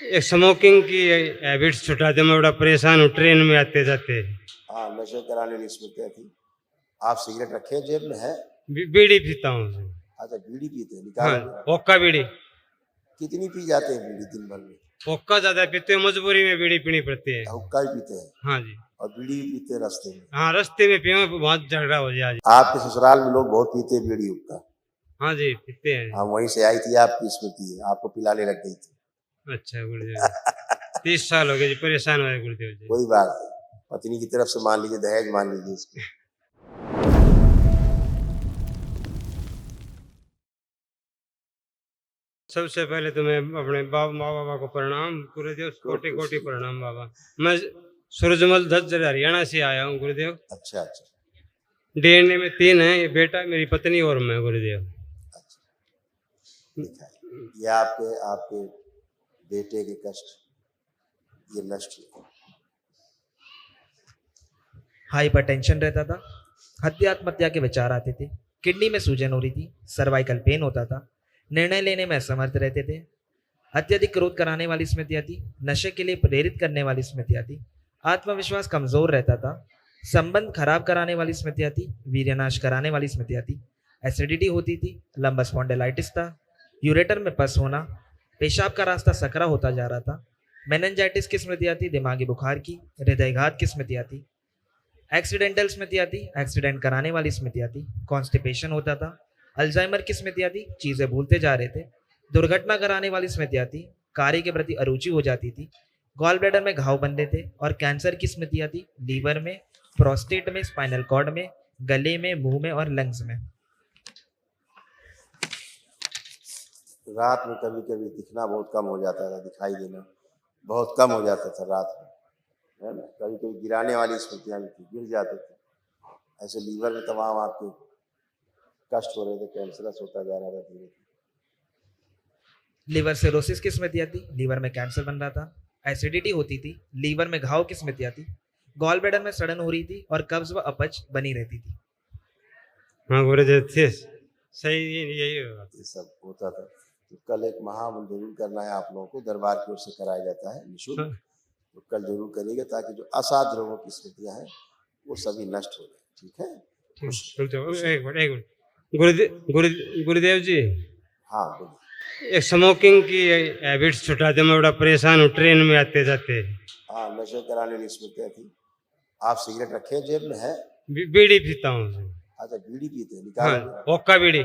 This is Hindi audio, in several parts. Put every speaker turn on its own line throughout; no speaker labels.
एक स्मोकिंग की हैबिट्स छुटा दे, मैं बड़ा परेशान हूँ ट्रेन में आते जाते।
हाँ, नशे कराने वाली स्मृतियाँ थी। आप सिगरेट रखे हैं जेब में है?
बीड़ी पीता हूँ।
अच्छा, बीड़ी पीते हैं,
हाँ,
निकालो जरा।
हुक्का बीड़ी।
कितनी पी जाते हैं बीड़ी दिन भर में?
हुक्का ज्यादा पीते हैं, मजबूरी में बीड़ी पीनी पड़ती है।
हुक्का भी पीते हैं
हाँ जी।
और बीड़ी भी पीते हैं रास्ते में?
हाँ, रास्ते में पियो, बहुत झगड़ा हो जाए आज।
आपके ससुराल में लोग बहुत पीते हैं बीड़ी हुक्का।
हाँ जी, पीते हैं।
हाँ, वहीं से आई थी आपकी स्मृति, आपको पिलाने लग गई थी।
अच्छा गुरुदेव, 30 साल हो गए जी, परेशान हो गए गुरुदेव जी।
कोई बात नहीं, पत्नी की तरफ से मान लीजिए, दहेज मान लीजिए इसको।
सबसे पहले तो मैं अपने माँ बाबा को प्रणाम गुरुदेव, कोटि कोटि प्रणाम बाबा। मैं सूरजमल धज्जर हरियाणा से आया हूँ गुरुदेव।
अच्छा अच्छा
डीएनए में 3 है, ये बेटा, मेरी पत्नी और मैं गुरुदेव।
अच्छा, देखा है, ये आपके आपके बेटे के कष्ट ये नष्ट हुए।
हाइपरटेंशन रहता था, हत्या आत्महत्या के विचार आते थे, किडनी में सूजन हो रही थी, सर्वाइकल पेन होता था, निर्णय लेने में असमर्थ रहते थे, अत्यधिक क्रोध कराने वाली स्मृतियाँ थी, नशे के लिए प्रेरित करने वाली स्मृतियाँ थी, आत्मविश्वास कमजोर रहता था, संबंध खराब कराने वाली स्मृतियाँ थी, वीर्यनाश कराने वाली स्मृतियाँ थी, एसिडिटी होती थी, लंबा स्पॉन्डिलाइटिस था, यूरेटर में पस होना, पेशाब का रास्ता सकरा होता जा रहा था, मेनिंजाइटिस की स्मृतियाँ थी, दिमागी बुखार की, हृदयघात की स्मृतियाँ थी, एक्सीडेंटल स्मृतियाँ थी, एक्सीडेंट कराने वाली स्मृतियाँ थी, कॉन्स्टिपेशन होता था, अल्जाइमर की स्मृतियाँ थी, चीज़ें भूलते जा रहे थे, दुर्घटना कराने वाली स्मृतियाँ थी, कार्य के प्रति अरुचि हो जाती थी, गॉल ब्लैडर में घाव बनते थे और कैंसर की स्मृतियाँ थी, लीवर में, प्रोस्टेट में, स्पाइनल कॉर्ड में, गले में, मुंह में और लंग्स में।
रात में कभी कभी दिखना बहुत कम हो जाता था, दिखाई देना बहुत कम हो जाता था रात में, है ना। कभी कभी गिराने वाली स्मृतियाँ भी थी, गिर जाते थे। ऐसे लीवर में तमाम आपके कष्ट हो रहे थे, कैंसरस होता जा रहा था धीरे धीरे।
लिवर सिरोसिस की स्मृतियाँ थी, लीवर में कैंसर बन रहा था, एसिडिटी होती थी, लीवर में घाव की स्मृतियाँ थी, गॉल ब्लैडर में सड़न हो रही थी और कब्ज व अपच बनी रहती थी।
हाँ गुरुदेव थे, सही यही होगा।
ये सब होता था। तो कल एक महामंत्र जरूर करना है आप लोगों को, दरबार की ओर से कराया जाता है निःशुल्क।
हाँ।
तो कल जरूर करिएगा ताकि जो असाध्य रोगों की स्मृतियाँ हैं वो सभी नष्ट हो जाए। ठीक है, खुश
गुरुदेव एक मिनट गुरुदेव जी,
हाँ बोलिए।
एक स्मोकिंग की हैबिट्स छुटा दे, मैं बड़ा परेशान हूँ ट्रेन में आते जाते।
हाँ, नशे कराने वाली स्मृतियाँ थी। आप सिगरेट रखे हैं जेब में है?
बीड़ी पीता हूँ।
अच्छा, बीड़ी पीते हैं,
हाँ,
निकालो जरा।
हुक्का बीड़ी।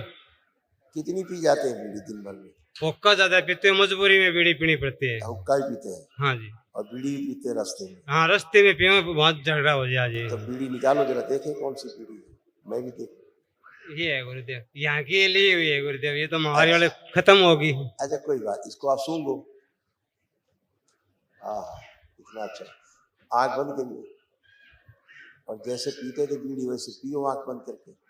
कितनी पी जाते हैं बीड़ी दिन भर में?
हुक्का ज्यादा पीते हैं, मजबूरी में बीड़ी पीनी पड़ती है।
हुक्का भी पीते हैं
हाँ जी।
और बीड़ी भी पीते हैं रास्ते में?
हाँ, रास्ते में पियो, बहुत झगड़ा हो जाए जी।
तो बीड़ी निकालो जरा, देखें कौन सी बीड़ी है, मैं भी देखूं।
ये है गुरुदेव, यहाँ की ली हुई है गुरुदेव, ये तो महामारी वाले खत्म होगी।
अच्छा कोई बात, इसको आप सूंघ लो। हाँ, इतना अच्छा। आंख बंद करिए और जैसे पीते थे बीड़ी वैसे पियो आंख बंद करके।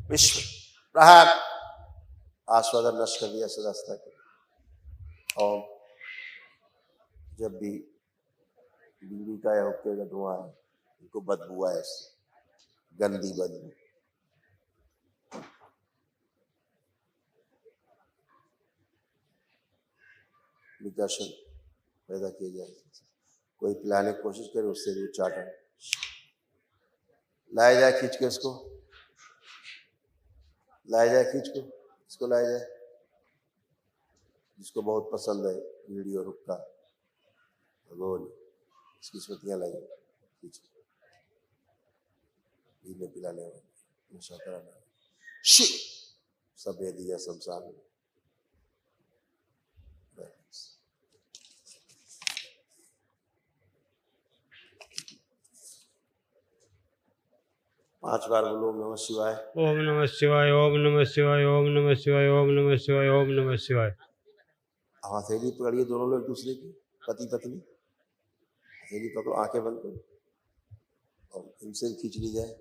विश्व प्रहार आस्वादन नष्ट कर दिया सदास्ता के। और जब भी बीड़ी का या हुक्के का धुआं है, इनको बदबू आए, गंदी बदबू, विकर्षण पैदा किए जाए। कोई पिलाने की कोशिश करे उससे भी चाटा लाया जाए, खींच के इसको लाया जाए, खींच को इसको लाया जाए। जिसको बहुत पसंद है बीड़ी और हुक्का, गोल, इसकी स्मृतियाँ लाई खींच के पीने पिलाने वाले, नशा कराने वाले, शिव सब दे दिया शमशान में। 5 बार बोलो ओम नमः शिवाय।
ओम नमः शिवाय, ओम नमः शिवाय, ओम नमः शिवाय, ओम नमः शिवाय, ओम नमः शिवाय।
हथेली पकड़िए दोनों लोग एक दूसरे की, पति पत्नी, हथेली पकड़ो, आंखें बंद करो और इनसे खींच ली जाए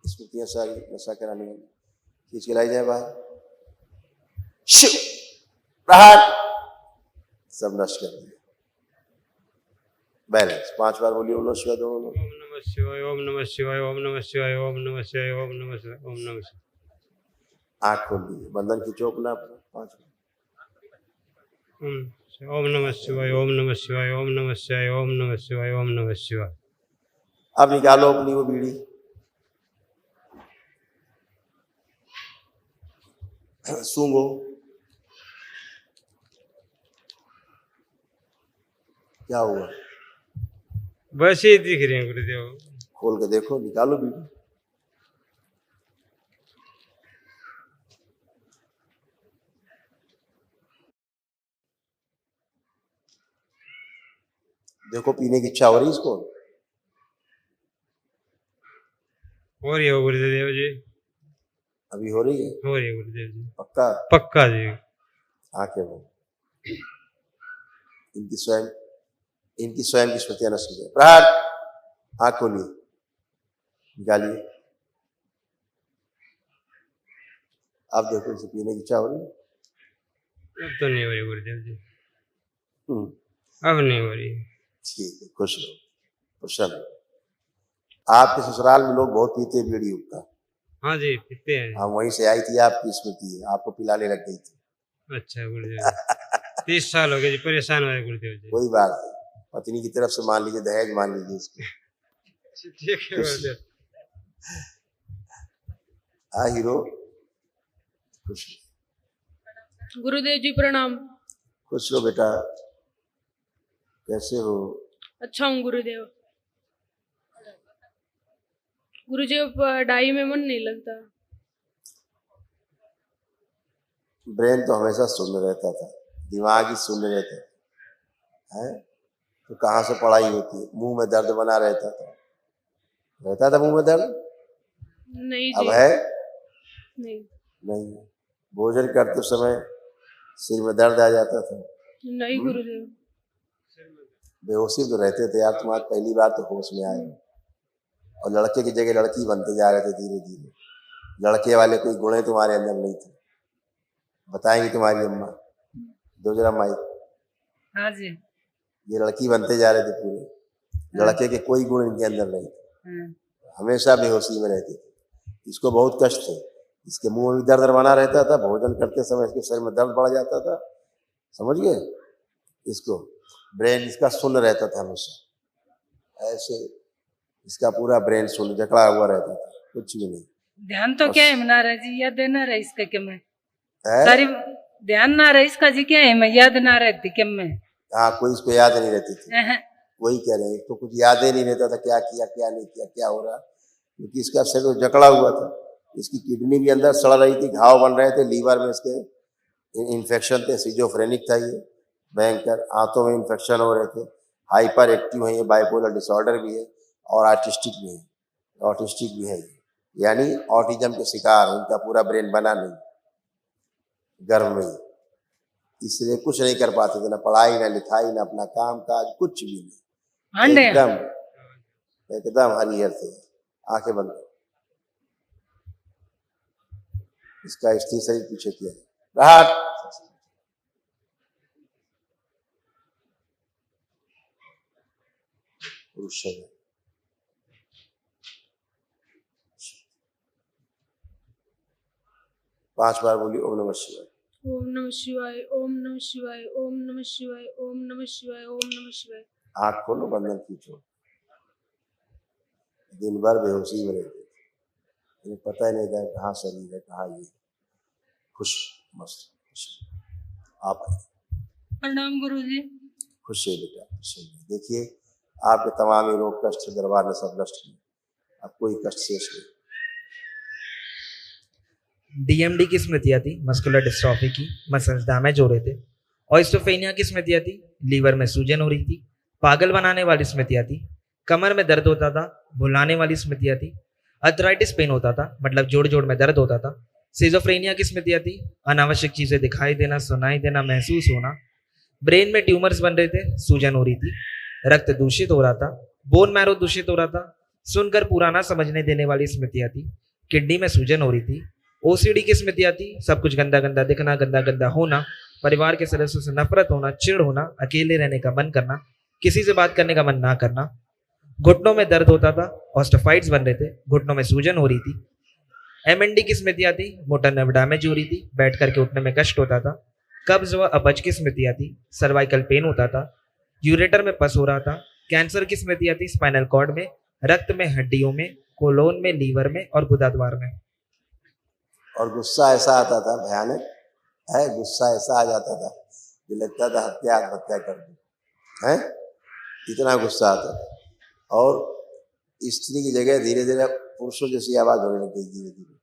स्मृतियाँ सारी नशा कराने वाली, खींच के लाई जाए बाहर। शिव प्रहार सब नष्ट कर दिया। बैलेंस 5 बार बोलिए ओम नमः शिवाय दोनों लोग।
ओम नमः शिवाय, ओम नमः शिवाय, ओम नमः शिवाय, ओम नमः शिवाय, ओम नमः शिवाय, ओम नमः शिवाय।
आंख खोल लीजिए, बंधन खींचो अपना अपना 5 मिनट।
ओम नमः शिवाय, ओम नमः शिवाय, ओम नमः शिवाय, ओम नमः शिवाय, ओम नमः शिवाय।
अब निकालो अपनी वो बीड़ी, सूंघो, क्या हुआ?
बस ही दिख रहे हैं गुरुदेव।
खोल के देखो, निकालो बीड़ी। देखो पीने की इच्छा हो रही है इसको?
हो रही है गुरुदेव जी,
अभी हो रही है?
हो रही है गुरुदेव जी,
पक्का?
पक्का जी।
आंखें बंद, इनकी स्वयं की स्मृतियां नष्ट हो जाए। प्रहार, आंख खोलिए, निकालिए। अब देखो इसे पीने की इच्छा हो रही है?
अब तो नहीं हो रही गुरुदेव जी,
हम्म,
अब नहीं हो रही।
ठीक है, खुश रहो, प्रसन्न रहो। आपके ससुराल में लोग बहुत पीते हैं बीड़ी हुक्का।
हाँ जी, पीते हैं।
हाँ, वहीं से आई थी आपकी स्मृति, आपको पिलाने लग गई थी।
अच्छा गुरुदेव जी, 30 साल हो गए जी, परेशान हो रहे गुरुदेव जी।
कोई बात नहीं, पत्नी की तरफ से मान लीजिए, दहेज मान लीजिए इसको।
ठीक है गुरुदेव।
हाँ हीरो, खुश
गुरुदेव जी प्रणाम।
खुश रहो बेटा, कैसे हो?
अच्छा हूँ गुरुदेव। गुरुदेव पढ़ाई में मन नहीं लगता।
ब्रेन तो हमेशा शून्य रहता था, दिमाग ही शून्य रहता है, तो कहाँ से पढ़ाई होती है? मुंह में दर्द बना रहता था मुंह में दर्द?
नहीं
अब
जी,
है?
नहीं
नहीं। भोजन करते समय सिर में दर्द आ जाता था?
नहीं गुरुदेव।
बेहोशी तो रहते थे यार, तुम आज पहली बार तो होश में आए, और लड़के की जगह लड़की बनते जा रहे थे धीरे धीरे। लड़के वाले कोई गुण है तुम्हारे अंदर नहीं थे, बताएंगी तुम्हारी अम्मा। दो जरा माइक।
हाँ जी।
ये लड़की बनते जा रहे थे पूरे, लड़के के कोई गुण इनके अंदर नहीं थे,
हाँ।
हमेशा बेहोशी में रहते थे। इसको बहुत कष्ट थे, इसके मुंह में भी दर्द बना रहता था, भोजन करते समय इसके शरीर में दर्द बढ़ जाता था, समझ गए? इसको ब्रेन इसका शून्य रहता था हमेशा, ऐसे इसका पूरा ब्रेन शून्य जकड़ा हुआ रहता था, कुछ भी नहीं।
ध्यान तो क्या है ना रहा जी, याद ना रहा इसका क्या मैं
है?
सारी ध्यान ना रहा इसका जी, क्या है मैं याद ना रहती क्या मैं।
हाँ, कोई इसको याद नहीं रहती थी,
अहं,
वही कह रहे हैं, तो कुछ याद ही नहीं रहता था क्या किया क्या नहीं किया, क्या हो रहा, क्योंकि इसका शरीर जकड़ा हुआ था। इसकी किडनी भी अंदर सड़ रही थी, घाव बन रहे थे, लीवर में इसके इन्फेक्शन थे, सिजोफ्रेनिक था ये भयंकर, आंतों में इन्फेक्शन हो रहे थे, हाइपर एक्टिव है ये, बाइपोलर डिसऑर्डर भी है और ऑटिस्टिक भी है, ऑटिस्टिक भी है ये, यानी ऑटिज्म के शिकार है, इनका पूरा ब्रेन बना नहीं गर्भ में, इसलिए कुछ नहीं कर पाते थे, ना पढ़ाई ना लिखाई ना अपना काम काज, कुछ भी नहीं,
हांडे
एकदम एकदम हरिहर थे। आंखें बंद करो, इसका स्त्री शरीर पीछे किया, राहत पुरुष शरीर। पांच बार बोलिए ओम नमः शिवाय।
ओम नमः शिवाय, ओम नमः शिवाय, ओम नमः शिवाय, ओम नमः शिवाय, ओम नमः शिवाय।
आंख खोलो, बंधन खींचो। दिन भर बेहोशी में रहते थे, इन्हें पता ही नहीं था कहाँ शरीर है कहाँ ये। खुश मस्त खुश। आप आइए।
प्रणाम गुरु जी।
खुश है बेटा, खुश है। देखिए आपके तमाम ही रोग कष्ट दरबार में सब नष्ट हुए, अब कोई कष्ट शेष नहीं।
डीएमडी की स्मृतियां थी, मस्कुलर डिस्ट्रॉफी की, मसल्स डैमेज हो रहे थे। ऑस्टियोपेनिया की स्मृतियां थी, लीवर में सूजन हो रही थी। पागल बनाने वाली स्मृतियां थी, कमर में दर्द होता था। भुलाने वाली स्मृतियां थी, अर्थराइटिस पेन होता था, मतलब जोड़ जोड़ में दर्द होता था। सिजोफ्रेनिया की स्मृतियां थी, अनावश्यक चीजें दिखाई देना, सुनाई देना, महसूस होना। ब्रेन में ट्यूमर्स बन रहे थे, सूजन हो रही थी। रक्त दूषित हो रहा था, बोन मैरो दूषित हो रहा था। सुनकर पुराना समझने देने वाली स्मृतियां थी, किडनी में सूजन हो रही थी। ओसीडी की स्मृतियां थी, सब कुछ गंदा गंदा दिखना, गंदा गंदा होना, परिवार के सदस्यों से नफरत होना, चिढ़ होना, अकेले रहने का मन करना, किसी से बात करने का मन ना करना। घुटनों में दर्द होता था, ऑस्टियोफाइट्स बन रहे थे, घुटनों में सूजन हो रही थी। एमएनडी की स्मृतियां थी, मोटर नर्व डैमेज हो रही थी, बैठ करके उठने में कष्ट होता था। कब्ज व अपच की स्मृतियां थी, सर्वाइकल पेन होता था, यूरेटर में पस हो रहा था। कैंसर की स्मृतियां थी, स्पाइनल कॉर्ड में, रक्त में, हड्डियों में, कोलोन में, लीवर में और गुदाद्वार में।
और गुस्सा ऐसा आता था भयानक है, गुस्सा ऐसा आ जाता था कि लगता था आत्महत्या कर दूं है, इतना गुस्सा आता था। और स्त्री की जगह धीरे धीरे पुरुषों जैसी आवाज होने लगी, धीरे धीरे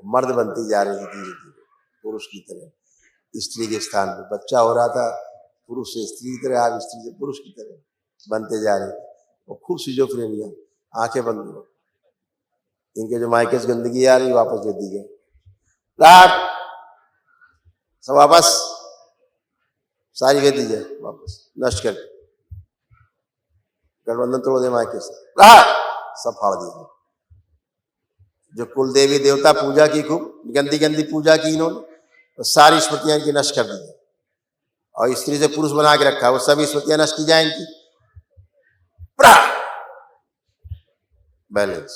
मर्द बनती जा रही थी, धीरे धीरे पुरुष की तरह। स्त्री के स्थान पे बच्चा हो रहा था, पुरुष से स्त्री की तरह, आज स्त्री से पुरुष की तरह बनते जा रहे थे। और खूब सिजोफ्रेनिया, आंखें बंद हो, इनके जो मायके से गंदगी आ रही वापस दे दी गई, सब वापस सारी दे दीजिए, वापस नष्ट कर, गठबंधन तोड़ दे मायके से, सब फाड़ दीजिए। जो कुल देवी देवता पूजा की, खूब गंदी गंदी पूजा की इन्होंने, तो सारी स्मृतियां इनकी नष्ट कर दी। और स्त्री से पुरुष बना के रखा, वो सभी स्मृतियां नष्ट की जाए इनकी। बैलेंस।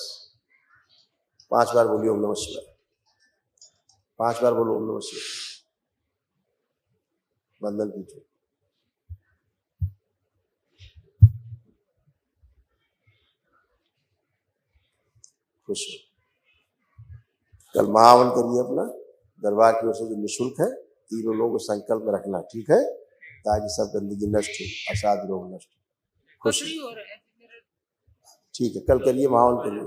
5 बार बोलिए ओम नमः शिवाय, 5 बार बोलो ओम नमः शिवाय। बंधन पीछे खुश हो। कल महावन करिए अपना, दरबार की ओर से जो निःशुल्क है, तीनों लोगों को संकल्प में रखना, ठीक है, ताकि सब गंदगी नष्ट हो, असाध रोग नष्ट हो। खुश हो। ठीक है, कल करिए महावन करिए।